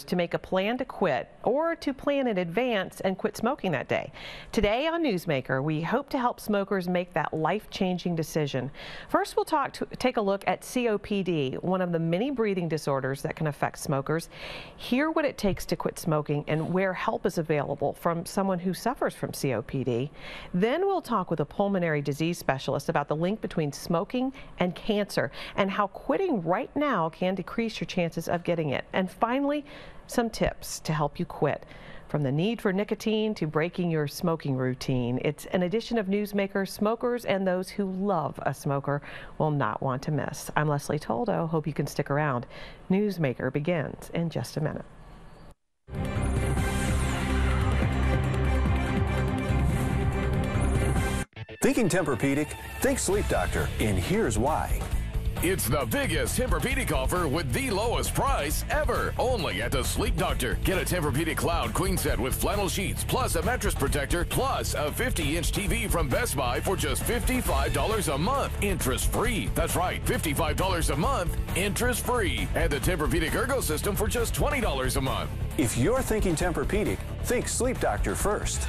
to make a plan to quit or to plan in advance and quit smoking that day. Today on Newsmaker, we hope to help smokers make that life-changing decision. First, we'll take a look at COPD, one of the many breathing disorders that can affect smokers. Hear what it takes to quit smoking and where help is available from someone who suffers from COPD. Then we'll talk with a pulmonary disease specialist about the link between smoking and cancer and how quitting right now can decrease your chances of getting it. And finally, some tips to help you quit. From the need for nicotine to breaking your smoking routine, it's an edition of Newsmaker smokers and those who love a smoker will not want to miss. I'm Leslie Toldo. Hope you can stick around. Newsmaker begins in just a minute. Thinking Tempur-Pedic? Think Sleep Doctor, and here's why. It's the biggest Tempur-Pedic offer with the lowest price ever, only at the Sleep Doctor. Get a Tempur-Pedic Cloud queen set with flannel sheets, plus a mattress protector, plus a 50-inch TV from Best Buy for just $55 a month, interest-free. That's right, $55 a month, interest-free. And the Tempur-Pedic Ergo System for just $20 a month. If you're thinking Tempur-Pedic, think Sleep Doctor first.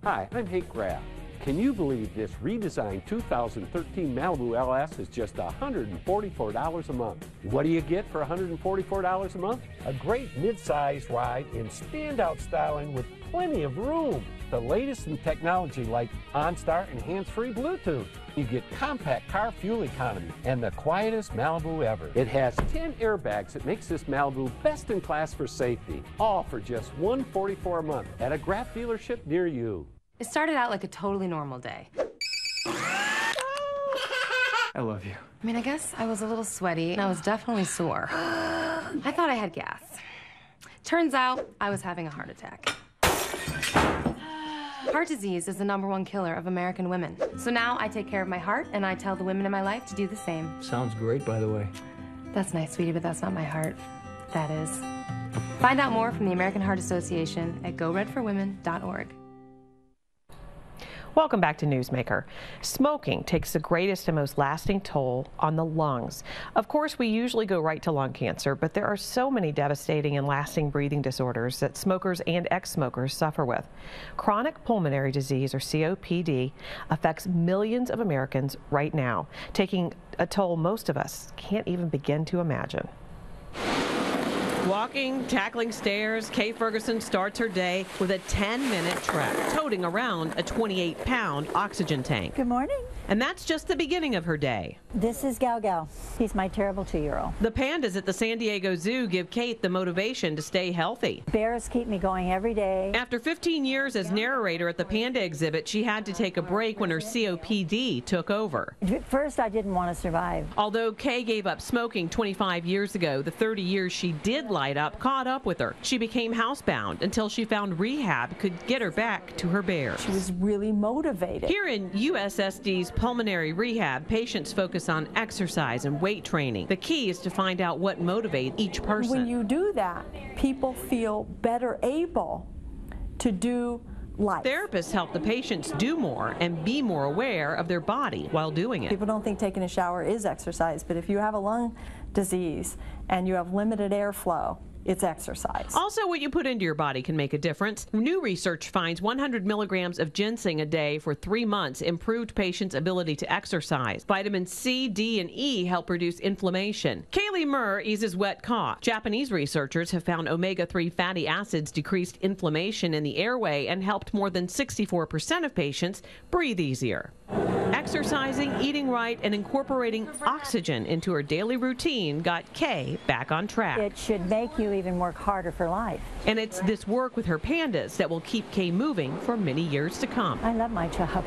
Hi, I'm Hank Graff. Can you believe this redesigned 2013 Malibu LS is just $144 a month? What do you get for $144 a month? A great mid-size ride in standout styling with plenty of room. The latest in technology like OnStart and hands-free Bluetooth. You get compact car fuel economy and the quietest Malibu ever. It has 10 airbags that makes this Malibu best in class for safety. All for just $144 a month at a Graff dealership near you. It started out like a totally normal day. I love you. I mean, I guess I was a little sweaty and I was definitely sore. I thought I had gas. Turns out I was having a heart attack. Heart disease is the #1 killer of American women. So now I take care of my heart and I tell the women in my life to do the same. Sounds great, by the way. That's nice, sweetie, but that's not my heart. That is. Find out more from the American Heart Association at goredforwomen.org. Welcome back to Newsmaker. Smoking takes the greatest and most lasting toll on the lungs. Of course, we usually go right to lung cancer, but there are so many devastating and lasting breathing disorders that smokers and ex-smokers suffer with. Chronic pulmonary disease, or COPD, affects millions of Americans right now, taking a toll most of us can't even begin to imagine. Walking, tackling stairs, Kay Ferguson starts her day with a 10-minute trek, toting around a 28-pound oxygen tank. Good morning. And that's just the beginning of her day. This is Gal Gal. He's my terrible 2-year-old. The pandas at the San Diego Zoo give Kate the motivation to stay healthy. Bears keep me going every day. After 15 years as narrator at the panda exhibit, she had to take a break when her COPD took over. At first, I didn't want to survive. Although Kay gave up smoking 25 years ago, the 30 years she did light up caught up with her. She became housebound until she found rehab could get her back to her bears. She was really motivated. Here in USSD's pulmonary rehab, patients focus on exercise and weight training. The key is to find out what motivates each person. When you do that, people feel better able to do life. Therapists help the patients do more and be more aware of their body while doing it. People don't think taking a shower is exercise, but if you have a lung disease and you have limited airflow, it's exercise. Also, what you put into your body can make a difference. New research finds 100 milligrams of ginseng a day for 3 months improved patients' ability to exercise. Vitamin C, D, and E help reduce inflammation. Kaylee Murr eases wet cough. Japanese researchers have found omega-3 fatty acids decreased inflammation in the airway and helped more than 64% of patients breathe easier. Exercising, eating right, and incorporating oxygen into her daily routine got Kay back on track. It should make you even work harder for life. And it's this work with her pandas that will keep Kay moving for many years to come. I love my job.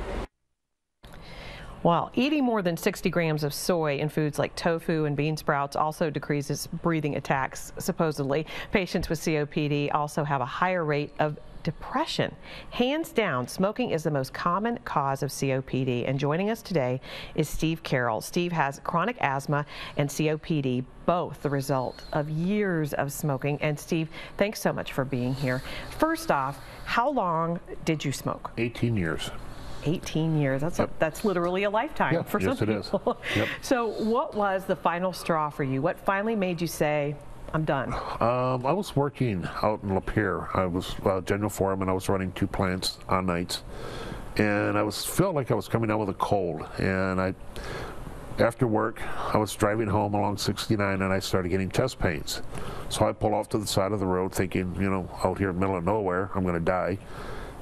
While eating more than 60 grams of soy in foods like tofu and bean sprouts also decreases breathing attacks, supposedly. Patients with COPD also have a higher rate of depression. Hands down, smoking is the most common cause of COPD, and joining us today is Steve Carroll. Steve has chronic asthma and COPD, both the result of years of smoking. And Steve, thanks so much for being here. First off, how long did you smoke? 18 years. 18 years. That's literally a lifetime for some people. Yes, it is. Yep. So what was the final straw for you? What finally made you say, I'm done? I was working out in Lapeer. I was general foreman. I was running 2 plants on nights, and I felt like I was coming down with a cold. And after work, I was driving home along 69, and I started getting chest pains. So I pulled off to the side of the road, thinking, you know, out here in the middle of nowhere, I'm going to die.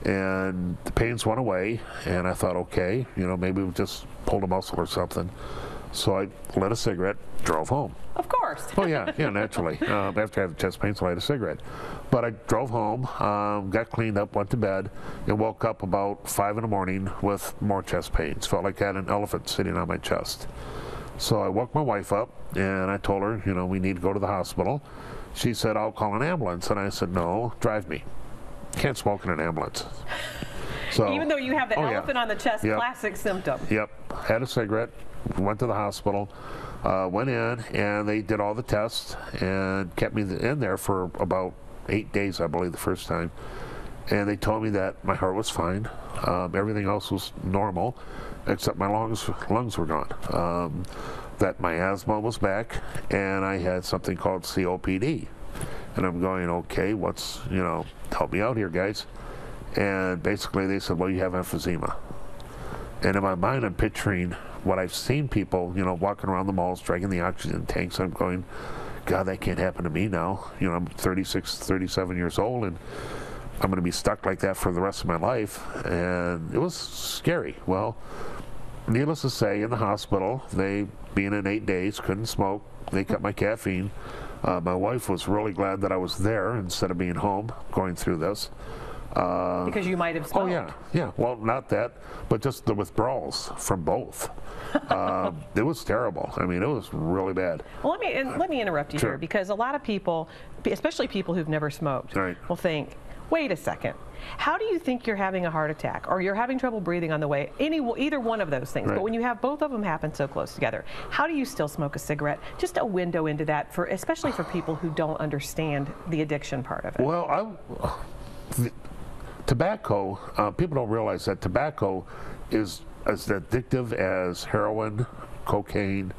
And the pains went away, and I thought, okay, you know, maybe we just pulled a muscle or something. So I lit a cigarette, drove home. Of course. Oh yeah, naturally. After I had the chest pains, I light a cigarette. But I drove home, got cleaned up, went to bed, and woke up about 5 in the morning with more chest pains. Felt like I had an elephant sitting on my chest. So I woke my wife up, and I told her, you know, we need to go to the hospital. She said, I'll call an ambulance. And I said, no, drive me. Can't smoke in an ambulance. So, even though you have the elephant on the chest, classic symptom. Yep. Had a cigarette, went to the hospital, went in, and they did all the tests and kept me in there for about 8 days, I believe, the first time. And they told me that my heart was fine. Everything else was normal, except my lungs were gone. That my asthma was back, and I had something called COPD. And I'm going, okay, what's, you know, help me out here, guys. And basically they said, well, you have emphysema. And in my mind, I'm picturing what I've seen people, you know, walking around the malls, dragging the oxygen tanks. I'm going, God, that can't happen to me now. You know, I'm 36, 37 years old, and I'm going to be stuck like that for the rest of my life. And it was scary. Well, needless to say, in the hospital, they, being in 8 days, couldn't smoke. They cut my caffeine. My wife was really glad that I was there instead of being home going through this. Because you might have smoked. Oh yeah. Well, not that, but just the withdrawals from both. It was terrible. I mean, it was really bad. Well, let me interrupt you here, because a lot of people, especially people who've never smoked, will think, wait a second. How do you think you're having a heart attack, or you're having trouble breathing on the way? Either one of those things. But when you have both of them happen so close together, how do you still smoke a cigarette? Just a window into that, especially for people who don't understand the addiction part of it. Well, tobacco, people don't realize that tobacco is as addictive as heroin, cocaine,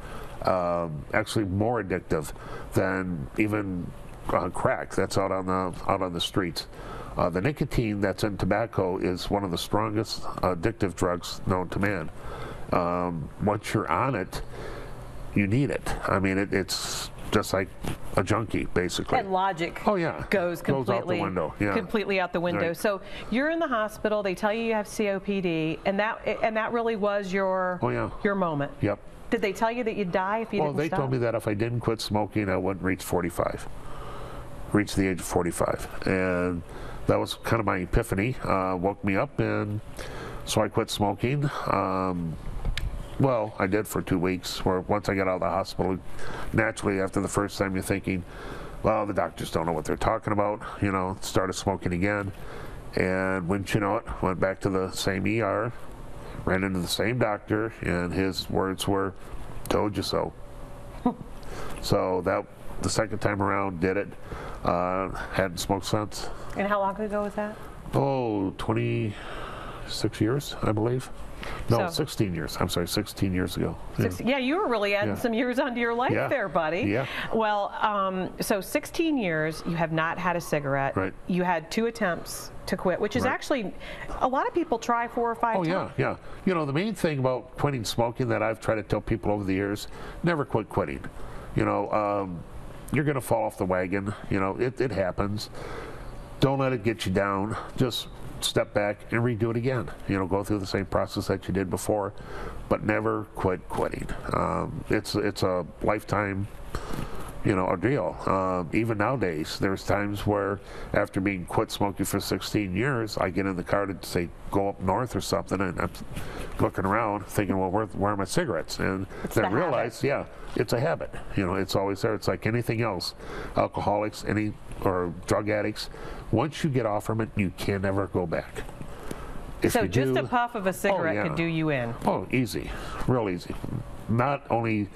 actually more addictive than even crack that's out on the streets. The nicotine that's in tobacco is one of the strongest addictive drugs known to man. Once you're on it, you need it. I mean, it's just like a junkie, basically. And logic goes completely out the window. Completely out the window. Right. So you're in the hospital. They tell you have COPD, and that really was your moment. Yep. Did they tell you that you'd die if you didn't stop? Well, they told me that if I didn't quit smoking, I wouldn't reach 45. Reach the age of 45, and that was kind of my epiphany. Woke me up, and so I quit smoking. Well, I did for 2 weeks, where once I got out of the hospital, naturally after the first time you're thinking, well, the doctors don't know what they're talking about, you know, started smoking again. And wouldn't you know it, went back to the same ER, ran into the same doctor, and his words were, told you so. So that, the second time around, did it. Hadn't smoked since. And how long ago was that? Oh, 26 years, I believe. No, 16 years. I'm sorry, 16 years ago. Yeah, you were really adding some years onto your life there, buddy. Yeah. Well, so 16 years, you have not had a cigarette. Right. You had 2 attempts to quit, which is actually, a lot of people try 4 or 5 times. Oh, yeah. You know, the main thing about quitting smoking that I've tried to tell people over the years, never quit quitting. You know, you're going to fall off the wagon. You know, it happens. Don't let it get you down. Just step back and redo it again. You know, go through the same process that you did before, but never quit quitting. It's a lifetime, you know, ordeal. Even nowadays, there's times where after being quit smoking for 16 years, I get in the car to say go up north or something, and I'm looking around thinking, well, where are my cigarettes? And then I realize, it's a habit. You know, it's always there. It's like anything else. Alcoholics, or drug addicts, once you get off from it, you can never go back. So just a puff of a cigarette could do you in? Oh, easy. Real easy. Not only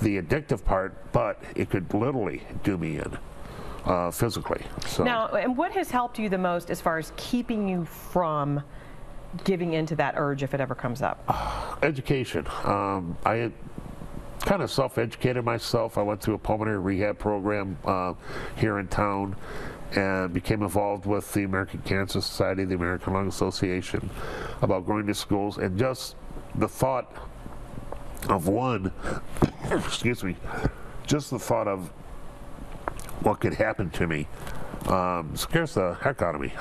the addictive part, but it could literally do me in physically. So. Now, and what has helped you the most as far as keeping you from giving into that urge if it ever comes up? Education. I kind of self-educated myself. I went through a pulmonary rehab program here in town and became involved with the American Cancer Society, the American Lung Association, about going to schools, and just the thought of excuse me, just the thought of what could happen to me scares the heck out of me.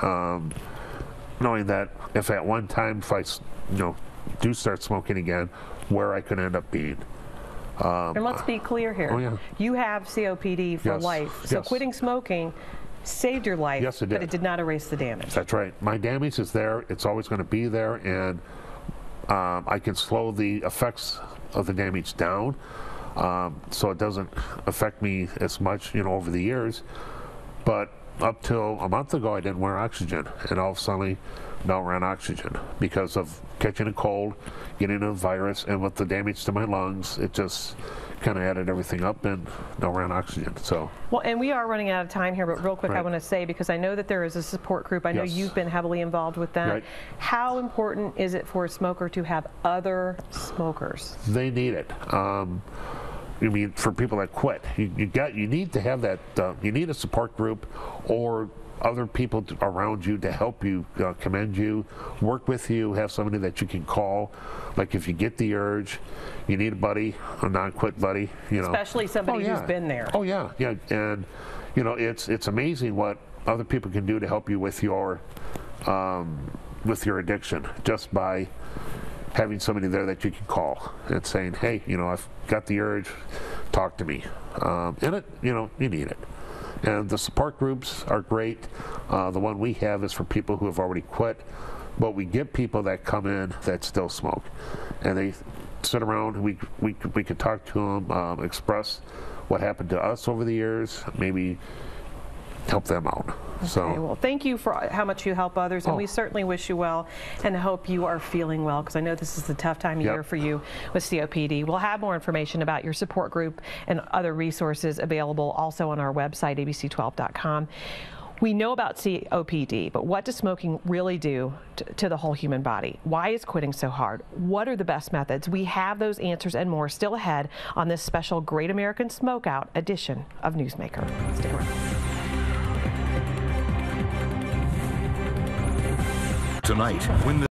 Knowing that if at one time, if I do start smoking again, where I could end up being. And let's be clear here. Oh, yeah. You have COPD for Yes. life. So Yes. quitting smoking saved your life, Yes, it did. but it did not erase the damage. That's right. My damage is there. It's always going to be there, and I can slow the effects of the damage down, so it doesn't affect me as much, over the years. But up till a month ago, I didn't wear oxygen, and all of a sudden, now we're on oxygen because of catching a cold, getting a virus, and with the damage to my lungs, it just kind of added everything up, and now we're on oxygen. So. Well, and we are running out of time here, but real quick, I want to say, because I know that there is a support group. I know Yes. you've been heavily involved with that. Right. How important is it for a smoker to have other smokers? They need it. I mean, for people that quit, you need to have that. You need a support group or other people around you to help you, commend you, work with you, have somebody that you can call. Like if you get the urge, you need a buddy, a non-quit buddy. Especially somebody who's been there. Oh yeah, yeah, and it's amazing what other people can do to help you with your addiction, just by having somebody there that you can call and saying, hey, I've got the urge, talk to me. And you need it. And the support groups are great. The one we have is for people who have already quit, but we get people that come in that still smoke, and they sit around. We could talk to them, express what happened to us over the years, maybe help them out. Okay, well, thank you for how much you help others, and we certainly wish you well and hope you are feeling well, because I know this is a tough time of year for you with COPD. We'll have more information about your support group and other resources available also on our website, abc12.com. We know about COPD, but what does smoking really do to the whole human body? Why is quitting so hard? What are the best methods? We have those answers and more still ahead on this special Great American Smokeout edition of Newsmaker. Stick around. Tonight, when the